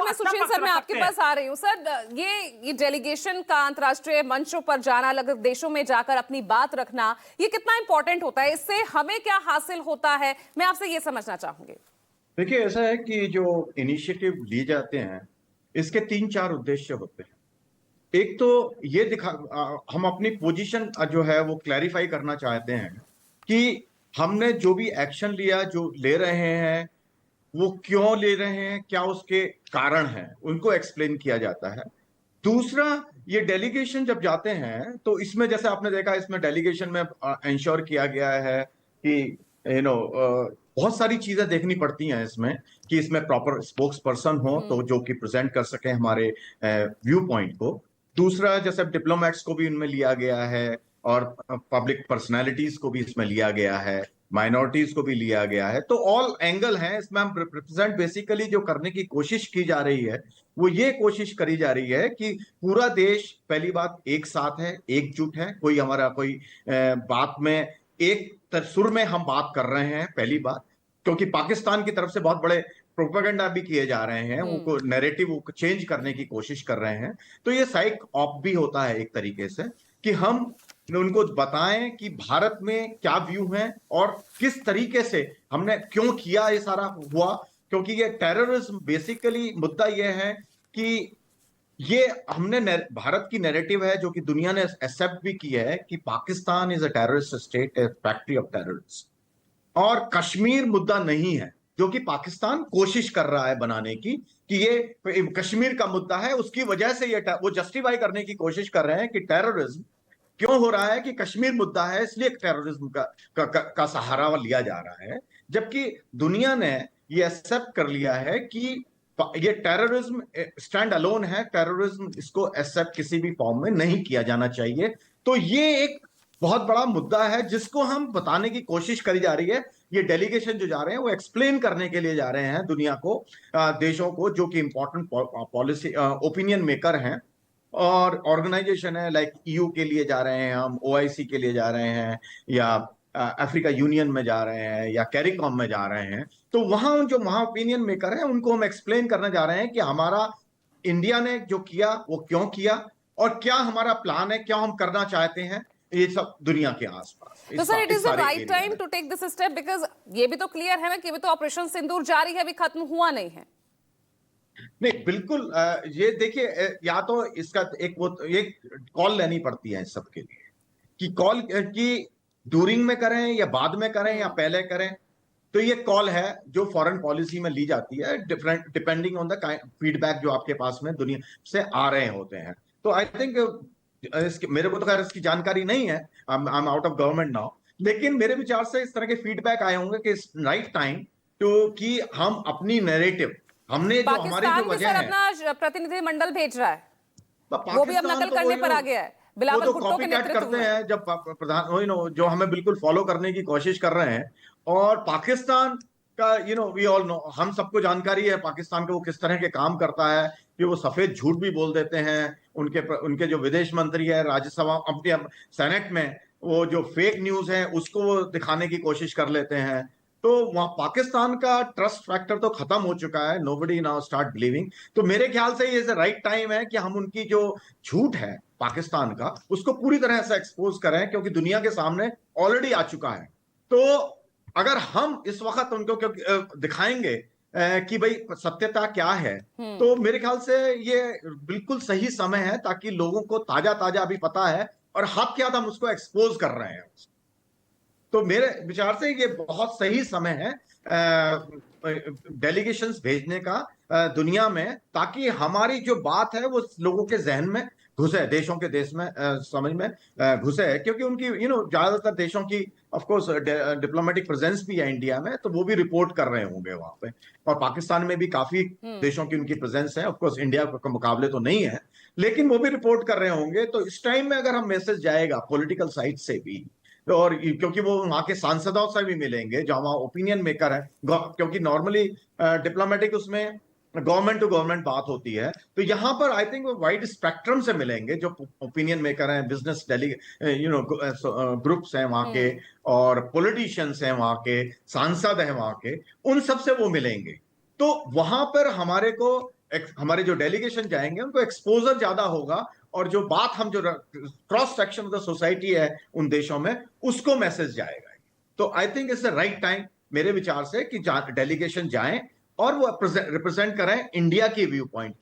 में सुशील सर, मैं आपके पास आ रही हूँ सर। ये डेलीगेशन का अंतर्राष्ट्रीय मंचों पर जाना, अलग अलग देशों में जाकर अपनी बात रखना, ये कितना इंपॉर्टेंट होता है? इससे हमें क्या हासिल होता है, मैं आपसे ये समझना चाहूंगी। देखिए, ऐसा है कि जो इनिशिएटिव लिए जाते हैं, इसके 3-4 उद्देश्य होते हैं। एक तो ये हम अपनी पोजीशन जो है वो क्लैरिफाई करना चाहते हैं कि हमने जो भी एक्शन लिया, जो ले रहे हैं, वो क्यों ले रहे हैं, क्या उसके कारण हैं, उनको एक्सप्लेन किया जाता है। दूसरा, ये डेलीगेशन जब जाते हैं तो इसमें जैसे आपने देखा, इसमें डेलीगेशन में इंश्योर किया गया है कि बहुत सारी चीजें देखनी पड़ती हैं इसमें, कि इसमें प्रॉपर स्पोक्स पर्सन हो तो जो कि प्रेजेंट कर सके हमारे व्यू पॉइंट को। दूसरा, जैसे डिप्लोमेट्स को भी इनमें लिया गया है और पब्लिक पर्सनैलिटीज को भी इसमें लिया गया है, माइनॉरिटीज को भी लिया गया है। तो ऑल एंगल हैं इसमें। हम रिप्रेजेंट बेसिकली जो करने की कोशिश की जा रही है, वो ये कोशिश करी जा रही है कि पूरा देश, पहली बात, एक साथ है, एकजुट है। कोई हमारा कोई बात में एक सुर में हम बात कर रहे हैं, पहली बात। क्योंकि पाकिस्तान की तरफ से बहुत बड़े प्रोपेगेंडा भी किए जा रहे हैं, उनको नैरेटिव चेंज करने की कोशिश कर रहे हैं। तो ये साइक ऑप भी होता है एक तरीके से, कि हम उनको बताएं कि भारत में क्या व्यू है और किस तरीके से हमने क्यों किया, ये सारा हुआ। क्योंकि ये टेररिज्म बेसिकली मुद्दा ये है कि ये हमने भारत की नैरेटिव है जो कि दुनिया ने एक्सेप्ट भी की है कि Pakistan is a terrorist state, A factory of terrorist. और कश्मीर मुद्दा नहीं है, जो कि पाकिस्तान कोशिश कर रहा है बनाने की, कि ये कश्मीर का मुद्दा है, उसकी वजह से ये वो जस्टिफाई करने की कोशिश कर रहे हैं कि टेररिज्म क्यों हो रहा है, कि कश्मीर मुद्दा है इसलिए टेररिज्म का सहारा लिया जा रहा है। जबकि दुनिया ने ये एक्सेप्ट कर लिया है कि ये टेररिज्म स्टैंड अलोन है, टेररिज्म इसको एक्सेप्ट किसी भी फॉर्म में नहीं किया जाना चाहिए। तो ये एक बहुत बड़ा मुद्दा है जिसको हम बताने की कोशिश करी जा रही है। ये डेलीगेशन जो जा रहे हैं वो एक्सप्लेन करने के लिए जा रहे हैं दुनिया को, देशों को जो कि इंपॉर्टेंट पॉलिसी ओपिनियन मेकर हैं और ऑर्गेनाइजेशन है, लाइक ईयू के लिए जा रहे हैं हम, ओआईसी के लिए जा रहे हैं, या अफ्रीका यूनियन में जा रहे हैं, या कैरिकॉम में जा रहे हैं। तो वहां जो वहां ओपिनियन मेकर हैं उनको हम एक्सप्लेन करने जा रहे हैं कि हमारा इंडिया ने जो किया वो क्यों किया, और क्या हमारा प्लान है, क्या हम करना चाहते हैं, ये सब दुनिया के आसपास। तो sir, it is the right time to take this step, because ये भी तो क्लियर है ना कि अभी तो ऑपरेशन सिंदूर जारी है, अभी खत्म हुआ नहीं है। नहीं, बिल्कुल। ये देखिए, या तो इसका एक कॉल लेनी पड़ती है इस सब के लिए, कि कॉल की ड्यूरिंग में करें या बाद में करें या पहले करें। तो ये कॉल है जो फॉरेन पॉलिसी में ली जाती है, different depending on the feedback जो आपके पास में दुनिया से आ रहे होते हैं। तो आई थिंक मेरे को तो खैर इसकी जानकारी नहीं है, I am out of government now, लेकिन मेरे विचार से इस तरह के फीडबैक आए होंगे कि इट्स राइट टाइम टू, कि हम अपनी नैरेटिव, हमने जो हमारी जो वजह है। अपना प्रतिनिधि मंडल भेज रहा है, वो भी अब पाकिस्तान नकल तो करने पर आ गया है, बिलावल तो भुट्टो कॉपी के कैट नेतृत्व करते में। हैं, जब प्रधान जो हमें बिल्कुल फॉलो करने की कोशिश कर रहे हैं। और पाकिस्तान का वी ऑल नो, हम सबको जानकारी है पाकिस्तान के वो किस तरह के काम करता है, कि वो सफेद झूठ भी बोल देते हैं। उनके जो विदेश मंत्री है राज्यसभा, अपने सेनेट में, वो जो फेक न्यूज है उसको वो दिखाने की कोशिश कर लेते हैं। तो वहां पाकिस्तान का ट्रस्ट फैक्टर तो खत्म हो चुका है, नोबडी नाउ स्टार्ट बिलीविंग। तो मेरे ख्याल से ये राइट टाइम है कि हम उनकी जो झूठ है पाकिस्तान का, उसको पूरी तरह से एक्सपोज करें, क्योंकि दुनिया के सामने ऑलरेडी आ चुका है। तो अगर हम इस वक्त उनको दिखाएंगे कि भाई सत्यता क्या है, तो मेरे ख्याल से ये बिल्कुल सही समय है, ताकि लोगों को ताजा ताजा अभी पता है और हाथ के हाथ हम उसको एक्सपोज कर रहे हैं। तो मेरे विचार से ये बहुत सही समय है डेलीगेशंस भेजने का दुनिया में, ताकि हमारी जो बात है वो लोगों के जहन में घुसे, देशों के देश में समझ में घुसे। क्योंकि उनकी ज्यादातर देशों की ऑफ कोर्स डिप्लोमेटिक प्रेजेंस भी है इंडिया में, तो वो भी रिपोर्ट कर रहे होंगे वहां पे। और पाकिस्तान में भी काफी देशों की उनकी प्रेजेंस है, ऑफ कोर्स इंडिया के मुकाबले तो नहीं है, लेकिन वो भी रिपोर्ट कर रहे होंगे। तो इस टाइम में अगर हम मैसेज जाएगा पॉलिटिकल साइड से भी, और क्योंकि वो वहां के सांसदों से भी मिलेंगे जो वहां ओपिनियन मेकर है, क्योंकि नॉर्मली डिप्लोमेटिक उसमें गवर्नमेंट टू गवर्नमेंट बात होती है, तो यहां पर आई थिंक वो वाइड स्पेक्ट्रम से मिलेंगे, जो ओपिनियन मेकर हैं, बिजनेस ग्रुप्स हैं वहां के, और पॉलिटिशियंस हैं वहां के, सांसद हैं वहां के, उन सब से वो मिलेंगे। तो वहां पर हमारे को हमारे जो डेलीगेशन जाएंगे उनको एक्सपोजर ज्यादा होगा, और जो बात हम जो cross section of the society है उन देशों में, उसको मैसेज जाएगा। तो I think it's the right time मेरे विचार से कि डेलीगेशन जाएं और वो रिप्रेजेंट करें इंडिया की व्यू पॉइंट